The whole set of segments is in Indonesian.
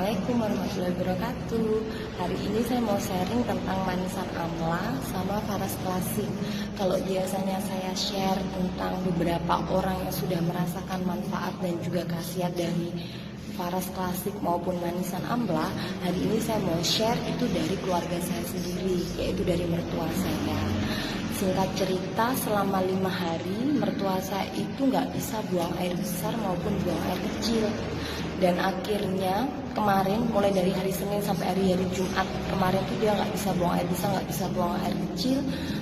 Assalamualaikum warahmatullahi wabarakatuh. Hari ini saya mau sharing tentang manisan amla sama Faras Klasik. Kalau biasanya saya share tentang beberapa orang yang sudah merasakan manfaat dan juga khasiat dari Faras Klasik maupun manisan amla, hari ini saya mau share itu dari keluarga saya sendiri, yaitu dari mertua saya. Singkat cerita, selama 5 hari mertua saya itu nggak bisa buang air besar maupun buang air kecil. Dan akhirnya kemarin, mulai dari hari Senin sampai hari Jumat kemarin tuh dia nggak bisa buang air besar, nggak bisa buang air kecil.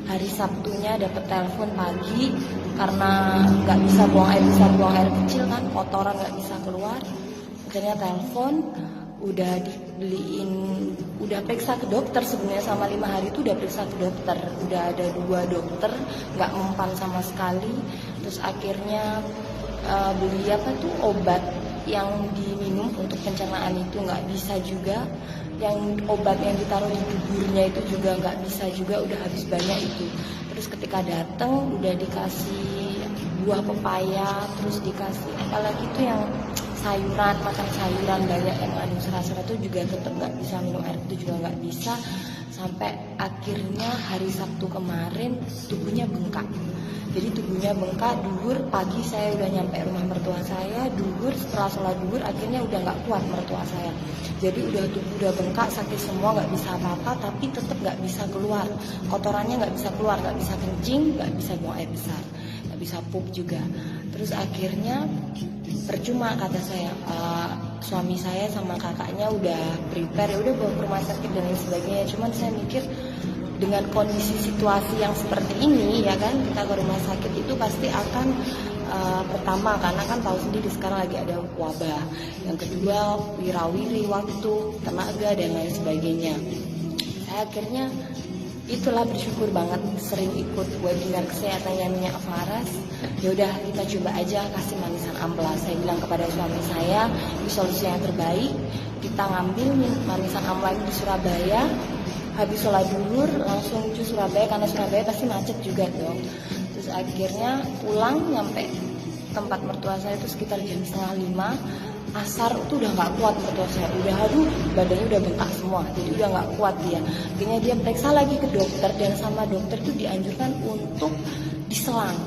Hari Sabtunya dapat telepon pagi karena nggak bisa buang air besar, buang air kecil kan, kotoran nggak bisa keluar. Akhirnya telepon, udah dibeliin, udah periksa ke dokter. Sebenarnya sama 5 hari itu udah periksa ke dokter, udah ada 2 dokter, nggak mempan sama sekali. Terus akhirnya beli obat yang diminum untuk pencernaan itu nggak bisa juga, yang obat yang ditaruh di duburnya itu juga nggak bisa juga, udah habis banyak itu. Terus ketika datang udah dikasih buah pepaya, terus dikasih apalagi itu yang sayuran, makan sayuran banyak yang mengandung serat-serat itu juga tetap nggak bisa, minum air itu juga nggak bisa. Sampai akhirnya hari Sabtu kemarin tubuhnya bengkak. Jadi tubuhnya bengkak, duhur pagi saya udah nyampe rumah mertua saya, duhur setelah sholat duhur akhirnya udah nggak kuat mertua saya. Jadi tubuh udah bengkak, sakit semua, nggak bisa apa-apa, tapi tetap nggak bisa keluar. Kotorannya nggak bisa keluar, nggak bisa kencing, nggak bisa buang air besar, nggak bisa pup juga. Terus akhirnya percuma kata saya, suami saya sama kakaknya udah prepare, ya udah bawa ke rumah sakit dan lain sebagainya. Cuman saya mikir dengan kondisi situasi yang seperti ini ya kan, kita ke rumah sakit itu pasti akan pertama karena kan tahu sendiri sekarang lagi ada wabah, yang kedua wirawiri waktu, tenaga dan lain sebagainya. Saya akhirnya itulah bersyukur banget sering ikut webinar kesehatan yang minyak Faras. Ya udah kita coba aja kasih manisan amla. Saya bilang kepada suami saya, ini solusi yang terbaik. Kita ngambil manisan amla di Surabaya. Habis sholat duhur langsung ke Surabaya, karena Surabaya pasti macet juga dong. Terus akhirnya pulang nyampe tempat mertua saya itu sekitar jam 4:30. Asar itu udah nggak kuat mertua saya, udah badannya udah bengkak semua, jadi udah nggak kuat dia. Akhirnya dia periksa lagi ke dokter, dan sama dokter itu dianjurkan untuk diselang.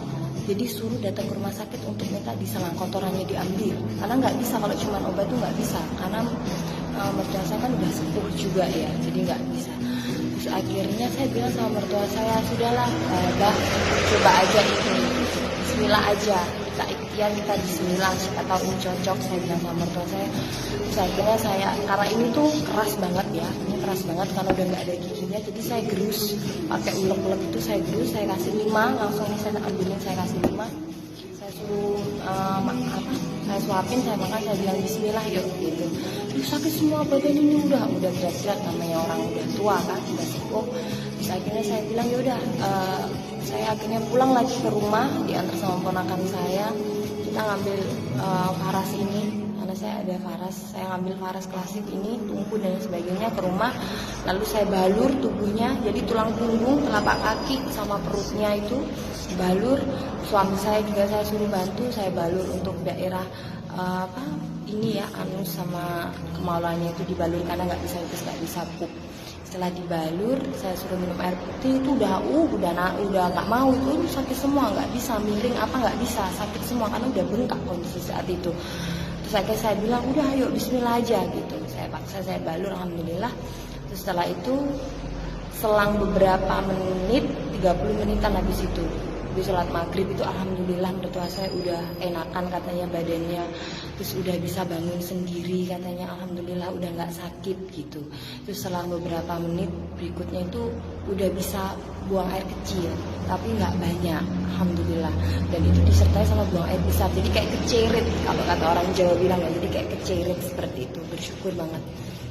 Jadi suruh datang ke rumah sakit untuk minta diselang, kotorannya diambil, karena nggak bisa kalau cuma obat itu nggak bisa, karena mertua saya kan udah sepuh juga ya, jadi nggak bisa. Terus akhirnya saya bilang sama mertua saya, sudahlah, coba aja itu, bismillah aja, kita ikhtiar, kita bismillah, siapa tahu ini cocok, saya bilang sama mertua saya. Terus akhirnya saya, karena ini tuh keras banget ya, ini keras banget karena udah nggak ada giginya, jadi saya gerus pakai ulek-ulek itu, saya gerus, saya kasih 5, langsung ini saya ambilin, saya kasih 5, saya suruh saya suapin, saya makan, saya bilang bismillah yuk gitu. Terus sakit semua badan ini, udah berat-berat, namanya orang udah tua kan, udah sepuh. Terus akhirnya saya bilang yaudah, saya akhirnya pulang lagi ke rumah, diantar sama ponakan saya. Kita ngambil Faras ini, karena saya ada Faras, saya ngambil Faras Klasik ini, tungku dan sebagainya ke rumah. Lalu saya balur tubuhnya, jadi tulang punggung, telapak kaki sama perutnya itu balur. Suami saya juga saya suruh bantu, saya balur untuk daerah ini ya, anus sama kemaluannya itu dibalur, karena nggak bisa pup. Setelah dibalur, saya suruh minum air putih, itu udah nggak mau, itu sakit semua, nggak bisa miring nggak bisa, sakit semua karena udah bengkak kondisi saat itu. Terus akhirnya saya bilang udah ayo bismillah aja gitu, saya paksa, saya balur, alhamdulillah. Terus setelah itu selang beberapa menit, 30 menitan habis itu, di sholat maghrib itu alhamdulillah mertua saya udah enakan katanya badannya, terus udah bisa bangun sendiri katanya, alhamdulillah udah nggak sakit gitu. Terus selang beberapa menit berikutnya itu udah bisa buang air kecil, tapi nggak banyak, alhamdulillah. Dan itu disertai sama buang air besar, jadi kayak kecerit kalau kata orang Jawa bilang ya, jadi kayak kecerit seperti itu, bersyukur banget.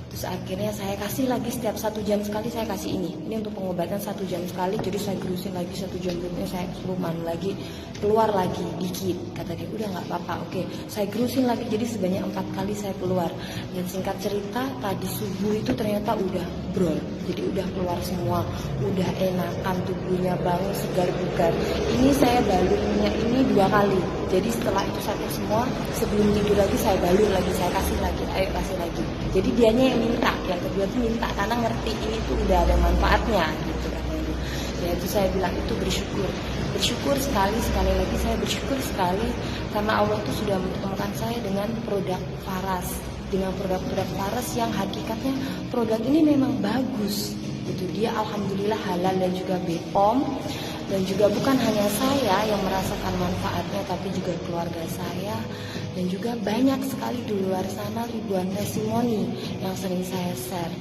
Terus akhirnya saya kasih lagi setiap 1 jam sekali, saya kasih ini untuk pengobatan 1 jam sekali. Jadi saya gerusin lagi 1 jam berikutnya, saya suruh manu lagi, keluar lagi dikit, kata dia udah nggak apa-apa, oke. Saya gerusin lagi, jadi sebanyak 4 kali saya keluar. Dan singkat cerita tadi subuh itu ternyata udah brol, jadi udah keluar semua, udah enakan tubuhnya, bangun segar bugar. Ini saya balur minyak ini 2 kali. Jadi setelah itu saya tes semua, sebelum tidur lagi saya balur lagi, saya kasih lagi, ayo kasih lagi. Jadi dianya yang minta, yang kedua tuh minta karena ngerti ini tuh udah ada manfaatnya gitu katanya. Ya itu saya bilang itu bersyukur sekali lagi saya bersyukur sekali karena Allah tuh sudah mempertemukan saya dengan produk Faras, dengan produk-produk Faras yang hakikatnya produk ini memang bagus gitu. Dia alhamdulillah halal dan juga BPOM, dan juga bukan hanya saya yang merasakan manfaatnya tapi juga keluarga saya, dan juga banyak sekali di luar sana ribuan testimoni yang sering saya share.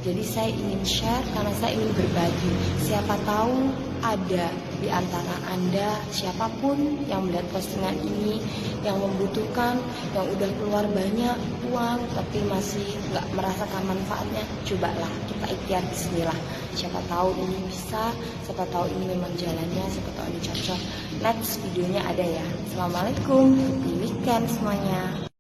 Jadi saya ingin share karena saya ingin berbagi. Siapa tahu ada di antara Anda, siapapun yang melihat postingan ini, yang membutuhkan, yang udah keluar banyak uang tapi masih nggak merasakan manfaatnya, cobalah kita ikhtiar bismillah. Siapa tahu ini bisa, siapa tahu ini memang jalannya, siapa tahu ini cocok. Next videonya ada ya. Assalamualaikum, happy weekend semuanya.